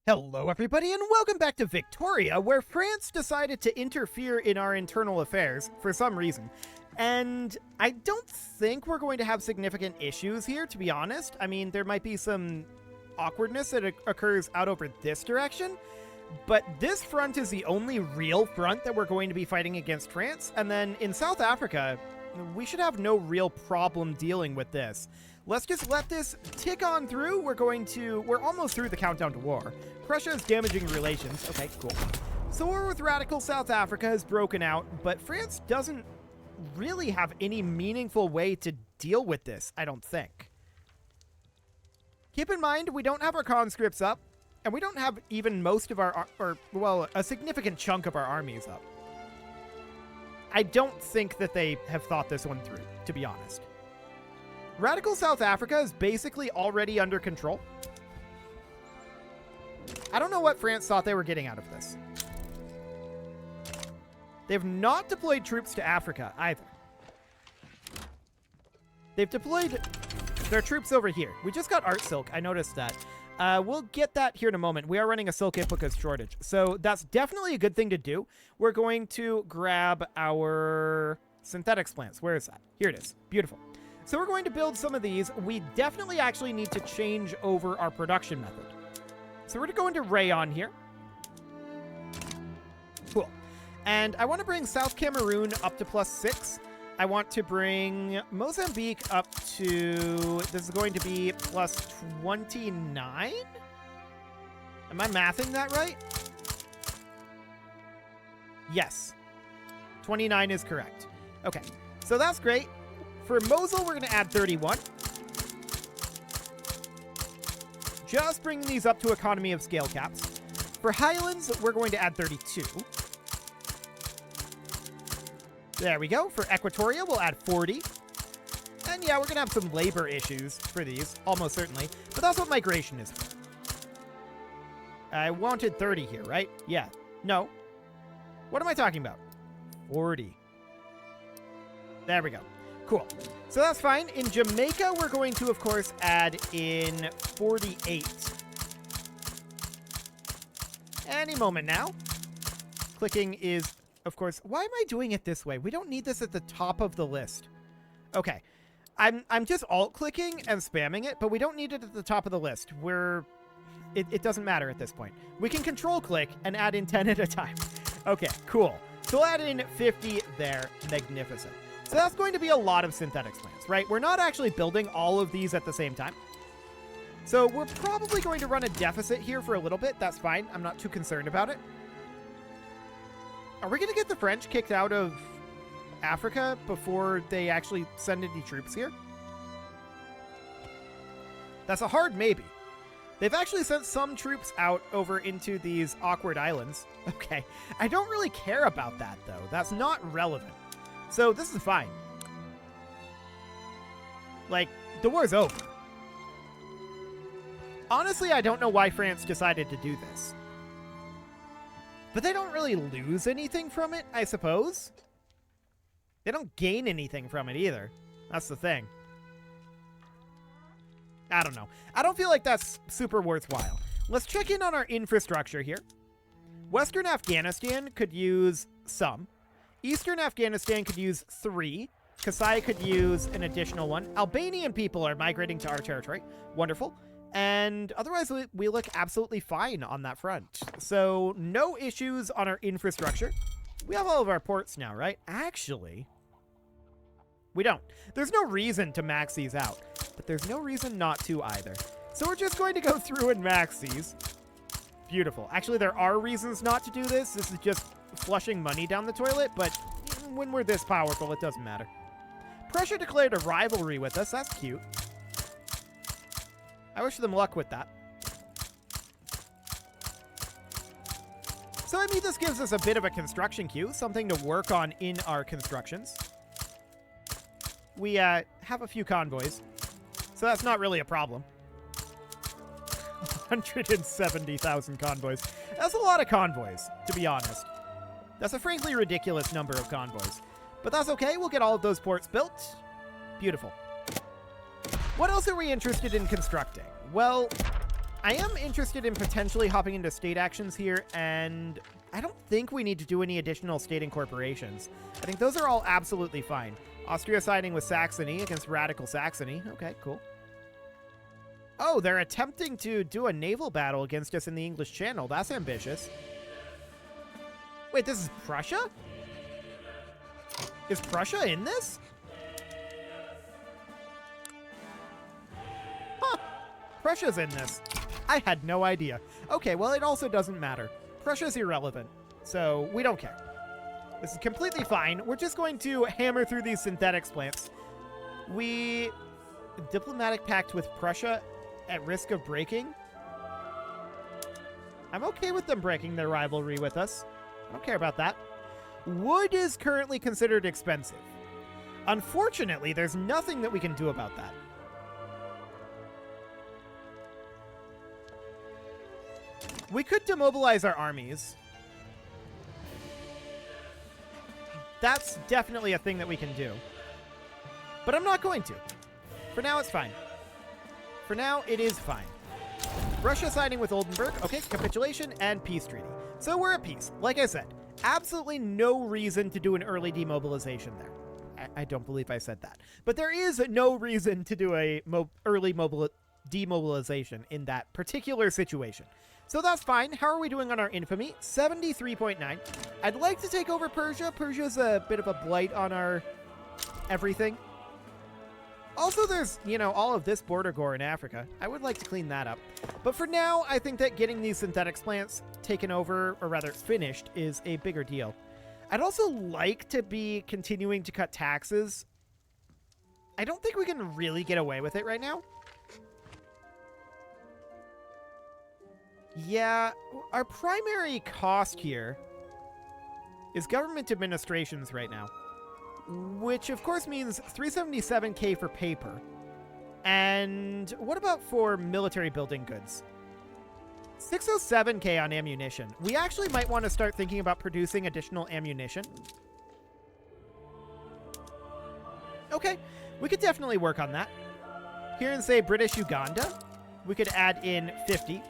Hello everybody and welcome back to Victoria, where France decided to interfere in our internal affairs for some reason. And I don't think we're going to have significant issues here, to be honest. I mean, there might be some awkwardness that occurs out over this direction, but this front is the only real front that we're going to be fighting against France. And then in South Africa, we should have no real problem dealing with this. Let's just let this tick on through. We're almost through the countdown to war. Prussia is damaging relations. Okay, cool. So war with radical South Africa has broken out, but France doesn't really have any meaningful way to deal with this, I don't think. Keep in mind, we don't have our conscripts up, and we don't have even most of a significant chunk of our armies up. I don't think that they have thought this one through, to be honest. Radical South Africa is basically already under control. I don't know what France thought they were getting out of this. They've not deployed troops to Africa either. They've deployed their troops over here. We just got art silk. I noticed that. We'll get that here in a moment. We are running a silk implicus shortage, so that's definitely a good thing to do. We're going to grab our synthetics plants. Where is that? Here it is. Beautiful. So we're going to build some of these. We definitely actually need to change over our production method. So we're going to go into rayon here. Cool. And I want to bring South Cameroon up to +6. I want to bring Mozambique up to, this is going to be +29? Am I mathing that right? Yes. 29 is correct. Okay, so that's great. For Mosul, we're going to add 31. Just bringing these up to economy of scale caps. For Highlands, we're going to add 32. There we go. For Equatoria, we'll add 40. And yeah, we're going to have some labor issues for these, almost certainly. But that's what migration is for. I wanted 30 here, right? Yeah. No. What am I talking about? 40. There we go. Cool. So that's fine. In Jamaica, we're going to, of course, add in 48. Any moment now. Clicking is, of course... Why am I doing it this way? We don't need this at the top of the list. Okay. I'm just alt-clicking and spamming it, but we don't need it at the top of the list. It doesn't matter at this point. We can control-click and add in 10 at a time. Okay, cool. So we'll add in 50 there. Magnificent. So that's going to be a lot of synthetics plants, right? We're not actually building all of these at the same time. So we're probably going to run a deficit here for a little bit. That's fine. I'm not too concerned about it. Are we going to get the French kicked out of Africa before they actually send any troops here? That's a hard maybe. They've actually sent some troops out over into these awkward islands. Okay. I don't really care about that, though. That's not relevant. So this is fine. Like, the war's over. Honestly, I don't know why France decided to do this. But they don't really lose anything from it, I suppose. They don't gain anything from it either. That's the thing. I don't know. I don't feel like that's super worthwhile. Let's check in on our infrastructure here. Western Afghanistan could use some. Eastern Afghanistan could use 3. Kasai could use an additional 1. Albanian people are migrating to our territory. Wonderful. And otherwise, we look absolutely fine on that front. So no issues on our infrastructure. We have all of our ports now, right? Actually, we don't. There's no reason to max these out, but there's no reason not to either. So we're just going to go through and max these. Beautiful. Actually, there are reasons not to do this. This is just flushing money down the toilet, but when we're this powerful, it doesn't matter. Prussia declared a rivalry with us. That's cute. I wish them luck with that. So, I mean, this gives us a bit of a construction queue, something to work on in our constructions. We have a few convoys, so that's not really a problem. 170,000 convoys. That's a lot of convoys, to be honest. That's a frankly ridiculous number of convoys. But that's okay. We'll get all of those ports built. Beautiful. What else are we interested in constructing? Well, I am interested in potentially hopping into state actions here, and I don't think we need to do any additional state incorporations. I think those are all absolutely fine. Austria siding with Saxony against radical Saxony. Okay, cool. Oh, they're attempting to do a naval battle against us in the English Channel. That's ambitious. Wait, this is Prussia? Is Prussia in this? Huh. Prussia's in this. I had no idea. Okay, well, it also doesn't matter. Prussia's irrelevant, so we don't care. This is completely fine. We're just going to hammer through these synthetics plants. Diplomatic pact with Prussia at risk of breaking? I'm okay with them breaking their rivalry with us. I don't care about that. Wood is currently considered expensive. Unfortunately, there's nothing that we can do about that. We could demobilize our armies. That's definitely a thing that we can do. But I'm not going to. For now, it's fine. For now, it is fine. Russia siding with Oldenburg. Okay, capitulation and peace treaty. So we're at peace. Like I said, absolutely no reason to do an early demobilization there. I don't believe I said that. But there is no reason to do a early demobilization in that particular situation. So that's fine. How are we doing on our infamy? 73.9. I'd like to take over Persia. Persia's a bit of a blight on our everything. Also, there's, all of this border gore in Africa. I would like to clean that up. But for now, I think that getting these synthetics plants taken over, or rather finished, is a bigger deal. I'd also like to be continuing to cut taxes. I don't think we can really get away with it right now. Yeah, our primary cost here is government administrations right now, which of course means 377k for paper. And what about for military building goods? 607k on ammunition. We actually might want to start thinking about producing additional ammunition. Okay, we could definitely work on that. Here in, say, British Uganda, we could add in 50.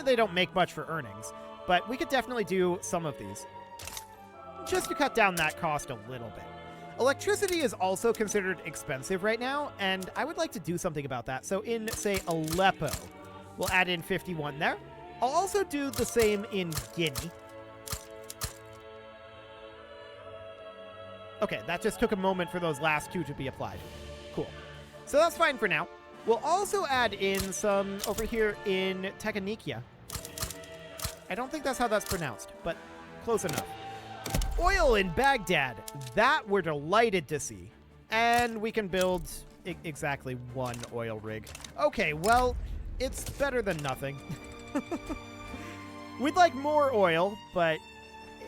They don't make much for earnings, but we could definitely do some of these just to cut down that cost a little bit. Electricity is also considered expensive right now, and I would like to do something about that. So in, say, Aleppo, we'll add in 51 there. I'll also do the same in Guinea. Okay, that just took a moment for those last two to be applied. Cool. So that's fine for now. We'll also add in some over here in Tanganyika. I don't think that's how that's pronounced, but close enough. Oil in Baghdad. That we're delighted to see. And we can build exactly one oil rig. Okay, well, it's better than nothing. We'd like more oil, but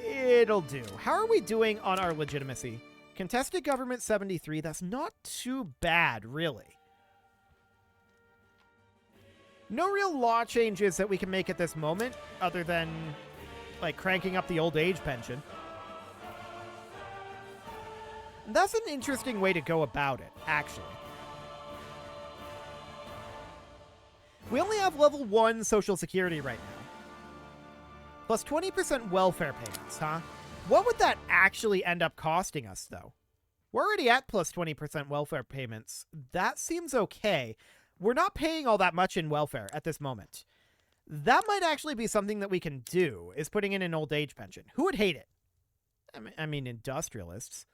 it'll do. How are we doing on our legitimacy? Contested government 73. That's not too bad, really. No real law changes that we can make at this moment, other than, like, cranking up the old age pension. That's an interesting way to go about it, actually. We only have level 1 Social Security right now. Plus 20% welfare payments, huh? What would that actually end up costing us, though? We're already at plus 20% welfare payments. That seems okay. We're not paying all that much in welfare at this moment. That might actually be something that we can do, is putting in an old age pension. Who would hate it? I mean, industrialists.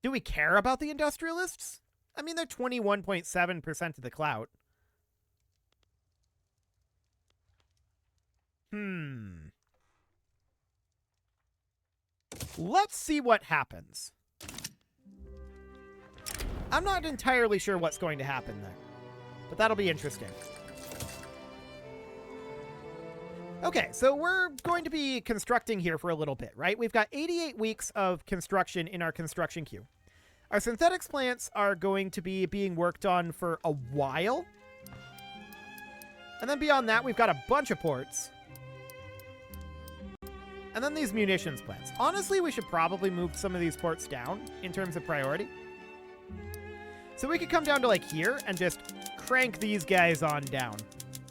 Do we care about the industrialists? I mean, they're 21.7% of the clout. Let's see what happens. I'm not entirely sure what's going to happen there, but that'll be interesting. Okay, so we're going to be constructing here for a little bit, right? We've got 88 weeks of construction in our construction queue. Our synthetics plants are going to be being worked on for a while. And then beyond that, we've got a bunch of ports. And then these munitions plants. Honestly, we should probably move some of these ports down in terms of priority. So we could come down to like here and just crank these guys on down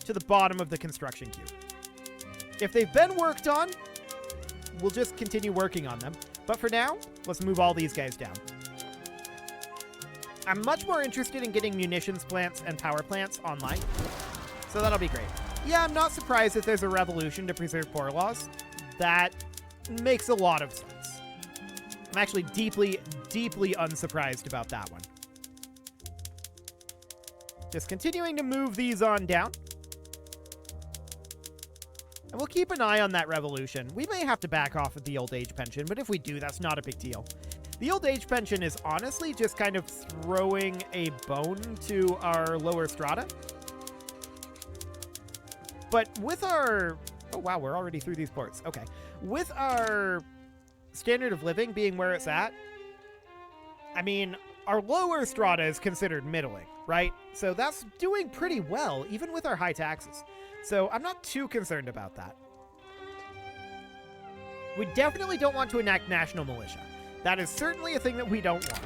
to the bottom of the construction queue. If they've been worked on, we'll just continue working on them. But for now, let's move all these guys down. I'm much more interested in getting munitions plants and power plants online. So that'll be great. Yeah, I'm not surprised that there's a revolution to preserve poor laws. That makes a lot of sense. I'm actually deeply, deeply unsurprised about that one. Just continuing to move these on down. And we'll keep an eye on that revolution. We may have to back off of the old age pension, but if we do, that's not a big deal. The old age pension is honestly just kind of throwing a bone to our lower strata. But with our... Oh, wow, we're already through these ports. Okay. With our standard of living being where it's at, I mean, our lower strata is considered middling, right? So that's doing pretty well, even with our high taxes. So I'm not too concerned about that. We definitely don't want to enact national militia. That is certainly a thing that we don't want.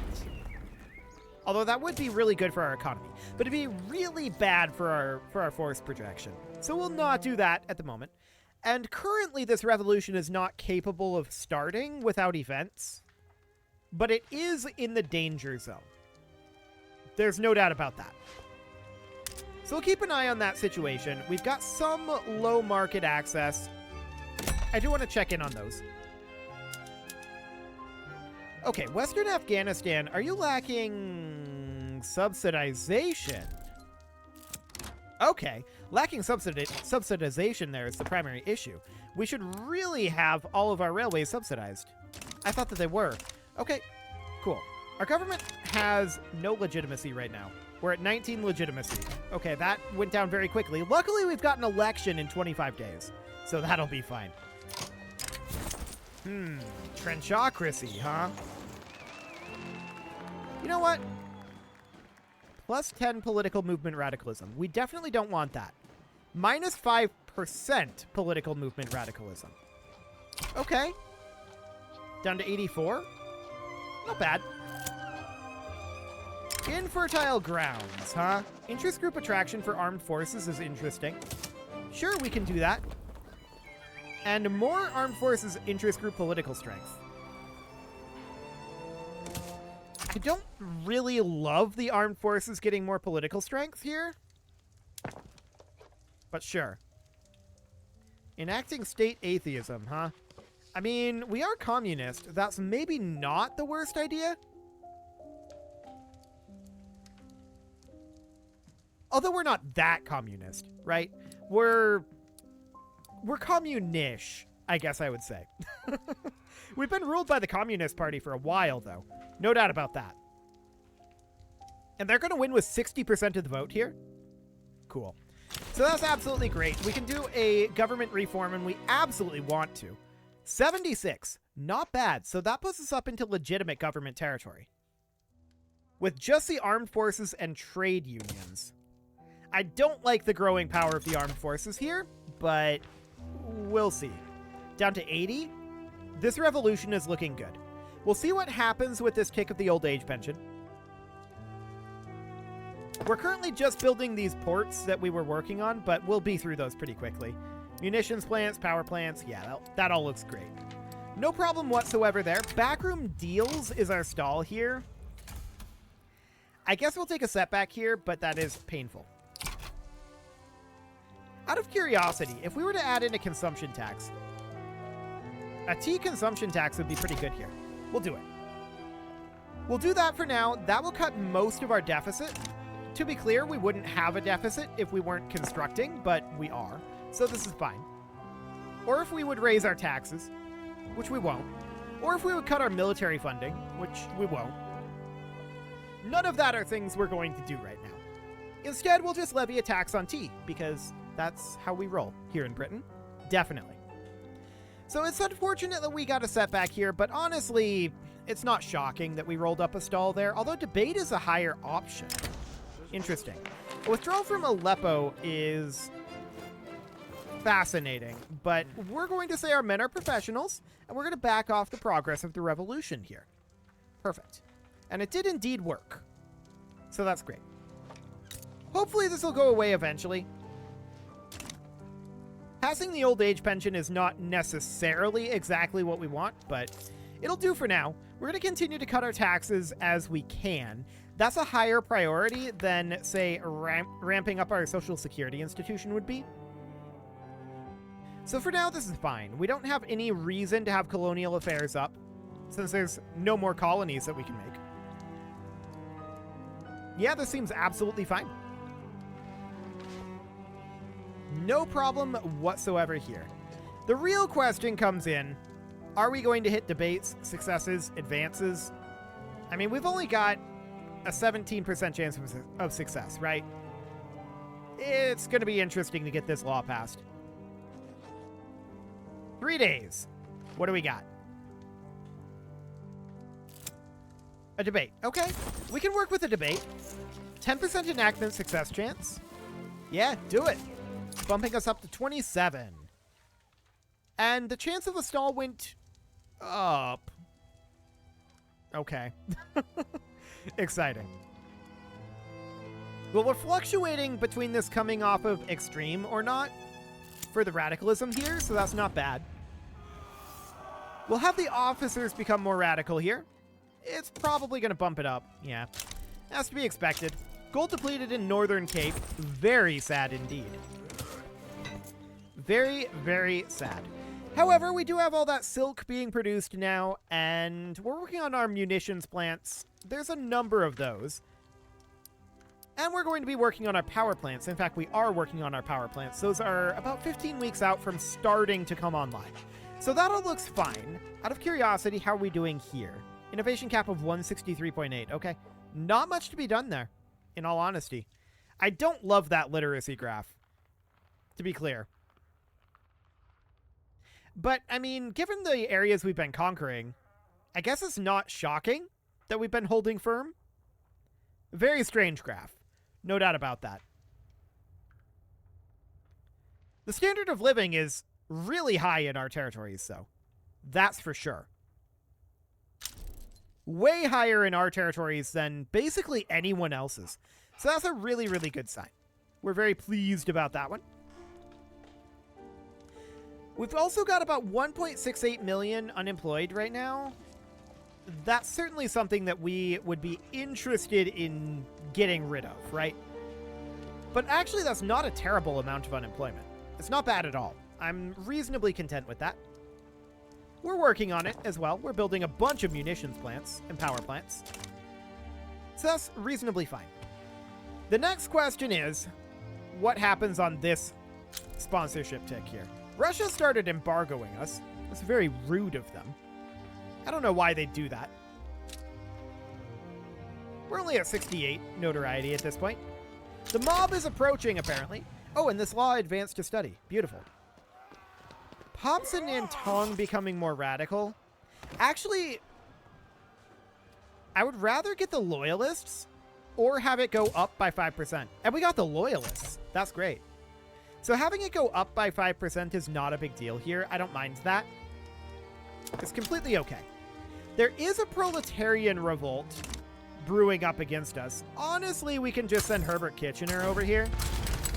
Although that would be really good for our economy. But it'd be really bad for our force projection. So we'll not do that at the moment. And currently this revolution is not capable of starting without events. But it is in the danger zone. There's no doubt about that. So we'll keep an eye on that situation. We've got some low market access. I do want to check in on those. Okay, Western Afghanistan, are you lacking subsidization? Okay, lacking subsidization there is the primary issue. We should really have all of our railways subsidized. I thought that they were. Okay, cool. Our government has no legitimacy right now. We're at 19 legitimacy. Okay, that went down very quickly. Luckily, we've got an election in 25 days, so that'll be fine. Trenchocracy, huh? You know what? Plus 10 political movement radicalism. We definitely don't want that. Minus 5% political movement radicalism. Okay. Down to 84. Not bad. Infertile grounds, huh? Interest group attraction for armed forces is interesting. Sure, we can do that. And more armed forces interest group political strength. I don't really love the armed forces getting more political strength here. But sure. Enacting state atheism, huh? I mean, we are communist. That's maybe not the worst idea. Although we're not that communist, right? We're communish, I guess I would say. We've been ruled by the Communist Party for a while, though. No doubt about that. And they're going to win with 60% of the vote here. Cool. So that's absolutely great. We can do a government reform, and we absolutely want to. 76. Not bad. So that puts us up into legitimate government territory. With just the armed forces and trade unions. I don't like the growing power of the armed forces here, but we'll see. Down to 80. This revolution is looking good. We'll see what happens with this kick of the old age pension. We're currently just building these ports that we were working on, but we'll be through those pretty quickly. Munitions plants, power plants, yeah, that all looks great. No problem whatsoever there. Backroom deals is our stall here. I guess we'll take a setback here, but that is painful. Out of curiosity, if we were to add in a consumption tax, a tea consumption tax would be pretty good here. We'll do it. We'll do that for now. That will cut most of our deficit. To be clear, we wouldn't have a deficit if we weren't constructing, but we are. So this is fine. Or if we would raise our taxes, which we won't. Or if we would cut our military funding, which we won't. None of that are things we're going to do right now. Instead, we'll just levy a tax on tea, because that's how we roll here in Britain. Definitely. So it's unfortunate that we got a setback here, but honestly, it's not shocking that we rolled up a stall there, although debate is a higher option. Interesting. A withdrawal from Aleppo is fascinating, but we're going to say our men are professionals, and we're going to back off the progress of the revolution here. Perfect. And it did indeed work. So that's great. Hopefully this will go away eventually. Passing the old age pension is not necessarily exactly what we want, but it'll do for now. We're going to continue to cut our taxes as we can. That's a higher priority than, say, ramping up our social security institution would be. So for now, this is fine. We don't have any reason to have colonial affairs up, since there's no more colonies that we can make. Yeah, this seems absolutely fine. No problem whatsoever here. The real question comes in, are we going to hit debates, successes, advances? I mean, we've only got a 17% chance of success, right? It's going to be interesting to get this law passed. 3 days. What do we got? A debate. Okay, we can work with a debate. 10% enactment success chance. Yeah, do it. Bumping us up to 27. And the chance of a stall went up. Okay. Exciting. Well, we're fluctuating between this coming off of extreme or not for the radicalism here, so that's not bad. We'll have the officers become more radical here. It's probably going to bump it up. Yeah. Has to be expected. Gold depleted in Northern Cape. Very sad indeed. Very, very sad. However, we do have all that silk being produced now, and we're working on our munitions plants. There's a number of those. And we're going to be working on our power plants. In fact, we are working on our power plants. Those are about 15 weeks out from starting to come online. So that all looks fine. Out of curiosity, how are we doing here? Innovation cap of 163.8. Okay. Not much to be done there, in all honesty. I don't love that literacy graph, to be clear. But, I mean, given the areas we've been conquering, I guess it's not shocking that we've been holding firm. Very strange graph. No doubt about that. The standard of living is really high in our territories, though. That's for sure. Way higher in our territories than basically anyone else's. So that's a really, really good sign. We're very pleased about that one. We've also got about 1.68 million unemployed right now. That's certainly something that we would be interested in getting rid of, right? But actually, that's not a terrible amount of unemployment. It's not bad at all. I'm reasonably content with that. We're working on it as well. We're building a bunch of munitions plants and power plants. So that's reasonably fine. The next question is, what happens on this sponsorship tick here? Russia started embargoing us. It's very rude of them. I don't know why they do that. We're only at 68 notoriety at this point. The mob is approaching, apparently. Oh, and this law advanced to study. Beautiful. Pops and Nantong becoming more radical. Actually, I would rather get the loyalists or have it go up by 5%. And we got the loyalists. That's great. So having it go up by 5% is not a big deal here. I don't mind that. It's completely okay. There is a proletarian revolt brewing up against us. Honestly, we can just send Herbert Kitchener over here,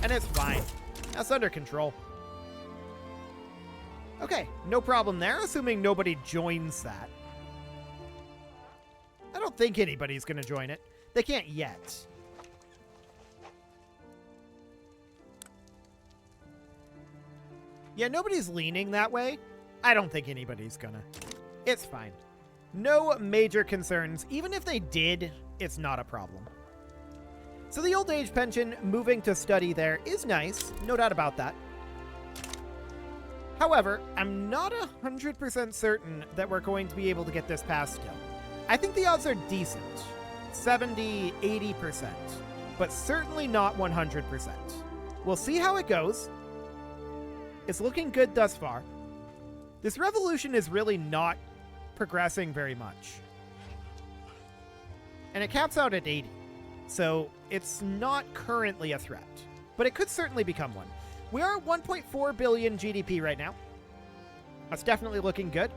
and it's fine. That's under control. Okay, no problem there, assuming nobody joins that. I don't think anybody's going to join it. They can't yet. Yeah, nobody's leaning that way. I don't think anybody's gonna. It's fine. No major concerns. Even if they did, it's not a problem. So the old age pension moving to study there is nice. No doubt about that. However, I'm not 100% certain that we're going to be able to get this passed still. I think the odds are decent. 70, 80%. But certainly not 100%. We'll see how it goes. It's looking good thus far. This revolution is really not progressing very much. And it caps out at 80. So it's not currently a threat. But it could certainly become one. We are at 1.4 billion GDP right now. That's definitely looking good.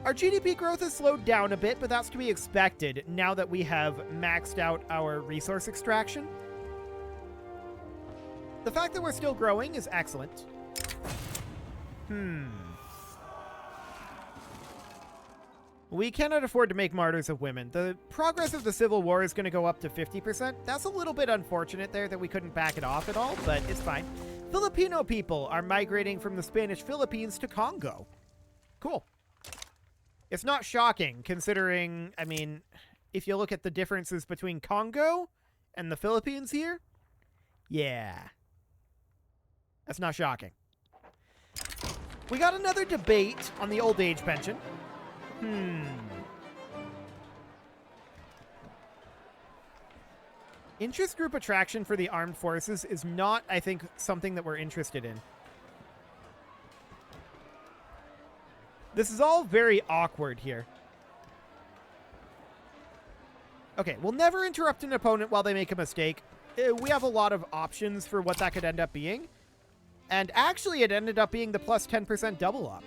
Our GDP growth has slowed down a bit, but that's to be expected now that we have maxed out our resource extraction. The fact that we're still growing is excellent. We cannot afford to make martyrs of women. The progress of the Civil War is going to go up to 50%. That's a little bit unfortunate there that we couldn't back it off at all, but it's fine. Filipino people are migrating from the Spanish Philippines to Congo. Cool. It's not shocking, considering, I mean, if you look at the differences between Congo and the Philippines here, yeah. That's not shocking. We got another debate on the old age pension. Interest group attraction for the armed forces is not, I think, something that we're interested in. This is all very awkward here. Okay, we'll never interrupt an opponent while they make a mistake. We have a lot of options for what that could end up being. And actually, it ended up being the plus 10% double up.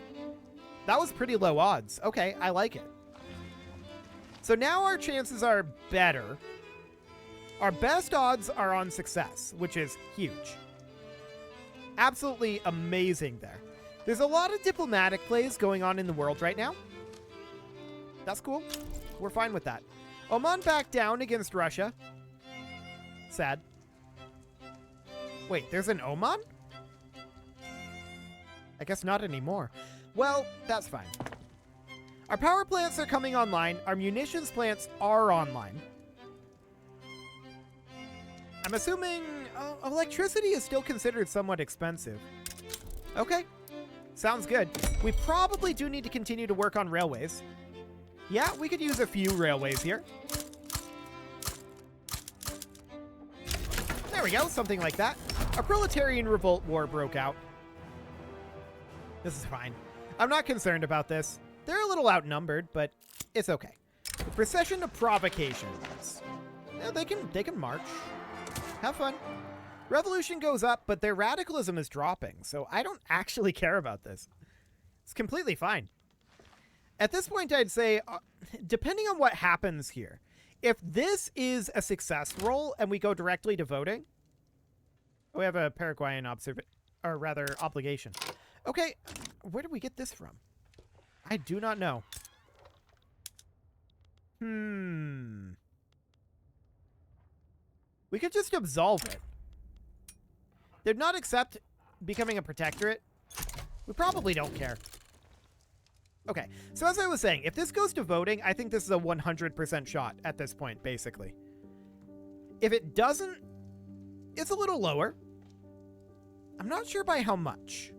That was pretty low odds. Okay, I like it. So now our chances are better. Our best odds are on success, which is huge. Absolutely amazing there. There's a lot of diplomatic plays going on in the world right now. That's cool. We're fine with that. Oman backed down against Russia. Sad. Wait, there's an Oman? I guess not anymore. Well, that's fine. Our power plants are coming online. Our munitions plants are online. I'm assuming electricity is still considered somewhat expensive. Okay. Sounds good. We probably do need to continue to work on railways. Yeah, we could use a few railways here. There we go, something like that. A proletarian revolt war broke out. This is fine. I'm not concerned about this. They're a little outnumbered, but it's okay. The procession of provocations. Yeah, they can march. Have fun. Revolution goes up, but their radicalism is dropping, so I don't actually care about this. It's completely fine. At this point, I'd say, depending on what happens here, if this is a success roll and we go directly to voting, we have a Paraguayan obligation. Okay, where did we get this from? I do not know. We could just absolve it. Did not accept becoming a protectorate. We probably don't care. Okay, so as I was saying, if this goes to voting, I think this is a 100% shot at this point, basically. If it doesn't, it's a little lower. I'm not sure by how much.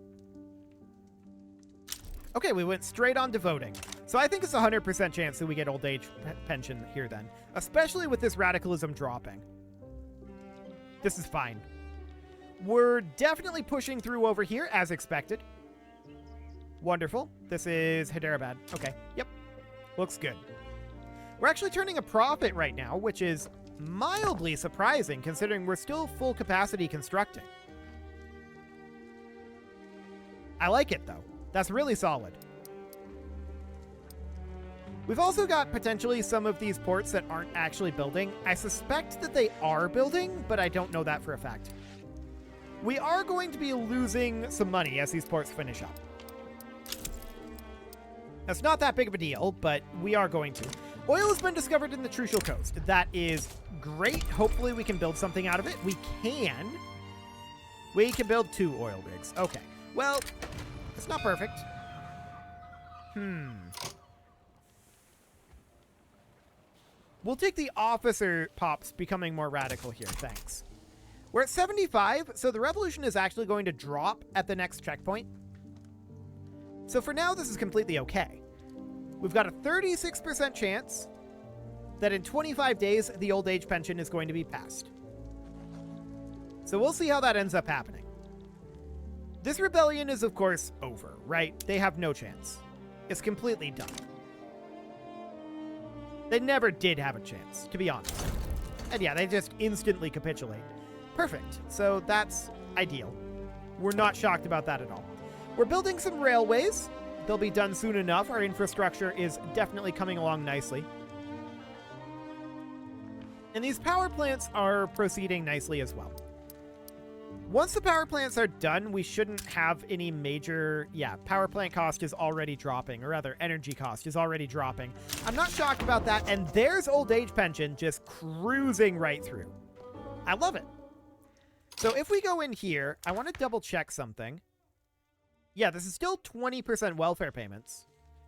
Okay, we went straight on to voting. So I think it's a 100% chance that we get old age pension here then, especially with this radicalism dropping. This is fine. We're definitely pushing through over here, as expected. Wonderful. This is Hyderabad. Okay, yep. Looks good. We're actually turning a profit right now, which is mildly surprising, considering we're still full capacity constructing. I like it, though. That's really solid. We've also got potentially some of these ports that aren't actually building. I suspect that they are building, but I don't know that for a fact. We are going to be losing some money as these ports finish up. That's not that big of a deal, but we are going to. Oil has been discovered in the Trucial Coast. That is great. Hopefully we can build something out of it. We can. We can build 2 oil rigs. Okay. Well, it's not perfect. We'll take the officer pops becoming more radical here. Thanks. We're at 75, so the revolution is actually going to drop at the next checkpoint. So for now, this is completely okay. We've got a 36% chance that in 25 days, the old age pension is going to be passed. So we'll see how that ends up happening. This rebellion is, of course, over, right? They have no chance. It's completely done. They never did have a chance, to be honest. And yeah, they just instantly capitulate. Perfect. So that's ideal. We're not shocked about that at all. We're building some railways. They'll be done soon enough. Our infrastructure is definitely coming along nicely. And these power plants are proceeding nicely as well. Once the power plants are done, we shouldn't have any major... Yeah, power plant cost is already dropping, or rather, energy cost is already dropping. I'm not shocked about that, and there's old age pension just cruising right through. I love it. So if we go in here, I want to double check something. Yeah, this is still 20% welfare payments.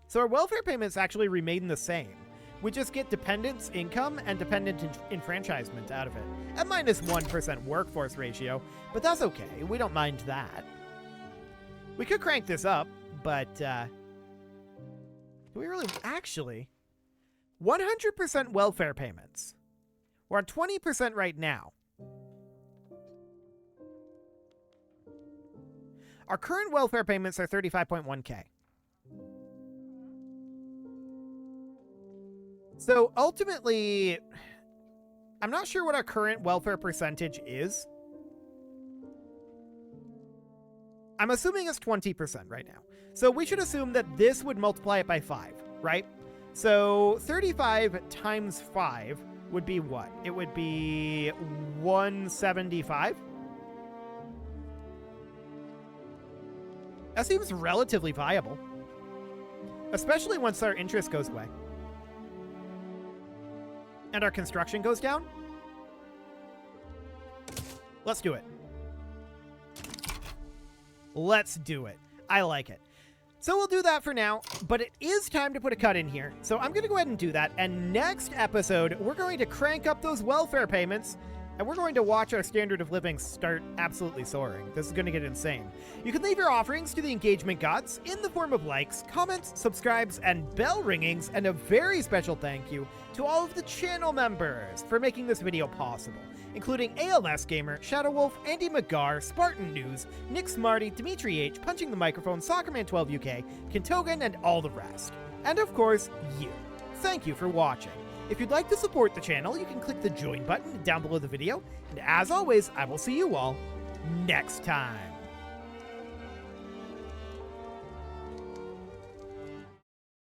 So our welfare payments actually remain the same. We just get dependence income and dependent enfranchisement out of it. At minus 1% workforce ratio, but that's okay. We don't mind that. We could crank this up, but do we really... Actually, 100% welfare payments. We're at 20% right now. Our current welfare payments are 35.1K. So ultimately, I'm not sure what our current welfare percentage is. I'm assuming it's 20% right now. So we should assume that this would multiply it by 5, right? So 35 times 5 would be what? It would be 175? That seems relatively viable. Especially once our interest goes away. And our construction goes down? Let's do it. Let's do it. I like it. So we'll do that for now, but it is time to put a cut in here. So I'm going to go ahead and do that. And next episode, we're going to crank up those welfare payments, and we're going to watch our standard of living start absolutely soaring. This is going to get insane. You can leave your offerings to the engagement gods in the form of likes, comments, subscribes, and bell ringings, and a very special thank you to all of the channel members for making this video possible, including ALS Gamer, Shadow Wolf, Andy McGar, Spartan News, Nick Smarty, Dimitri H, Punching the Microphone, Soccerman12 UK, Kintogan, and all the rest. And of course, you. Thank you for watching. If you'd like to support the channel, you can click the join button down below the video. And as always, I will see you all next time.